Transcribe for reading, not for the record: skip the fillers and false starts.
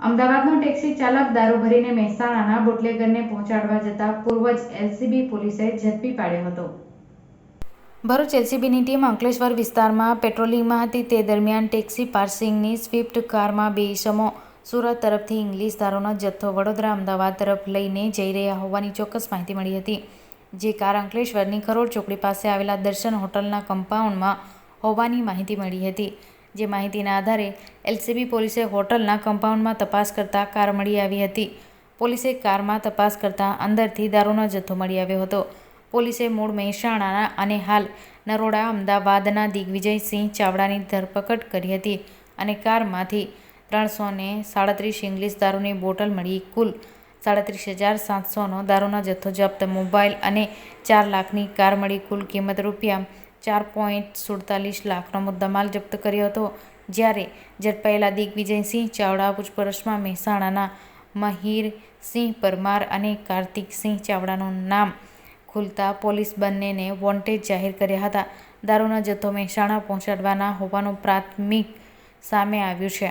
અમદાવાદનો taxi ચાલક દારૂ ભરીને મહેસાણાના બુટલેગરને પહોંચાડવા જતા પૂર્વ એલસીબી પોલીસે ઝડપી પાડ્યો હતો। ભરૂચ એલસીબીની ટીમ અંકલેશ્વર વિસ્તારમાં પેટ્રોલિંગમાં હતી તે દરમિયાન ટેક્સી પાર્સિંગની સ્વિફ્ટ કારમાં બે ઈસમો સુરત તરફથી ઇંગ્લિશ દારૂનો જથ્થો વડોદરા અમદાવાદ તરફ લઈને જઈ રહ્યા હોવાની ચોક્કસ માહિતી મળી હતી। જે કાર અંકલેશ્વરની ખરોડ ચોકડી પાસે આવેલા દર્શન હોટલના કમ્પાઉન્ડમાં હોવાની માહિતી મળી હતી। જે માહિતીના આધારે એલસીબી પોલીસે હોટલના કમ્પાઉન્ડમાં તપાસ કરતા કાર મળી આવી હતી। પોલીસે કારમાં તપાસ કરતા અંદરથી દારૂનો જથ્થો મળી આવ્યો હતો। પોલીસે મૂળ મહેસાણાના અને હાલ નરોડા અમદાવાદના દિગ્વિજયસિંહ ચાવડાની ધરપકડ કરી હતી અને કારમાંથી 337 ઇંગ્લિશ દારૂની બોટલ મળી કુલ 37,700નો દારૂનો જથ્થો જપ્ત, મોબાઈલ અને 4 લાખની કાર મળી કુલ કિંમત રૂપિયા 4.47 લાખનો મુદ્દામાલ જપ્ત કર્યો હતો। જ્યારે ઝડપાયેલા દિગ્વિજયસિંહ ચાવડા પૂછપરછમાં મહેસાણાના મહીરસિંહ પરમાર અને કાર્તિકસિંહ ચાવડાનું નામ ખુલતા પોલીસ બંનેને વોન્ટેડ જાહેર કર્યા હતા। દારૂનો જથ્થો મહેસાણા પહોંચાડવાના હોવાનું પ્રાથમિક સામે આવ્યું છે।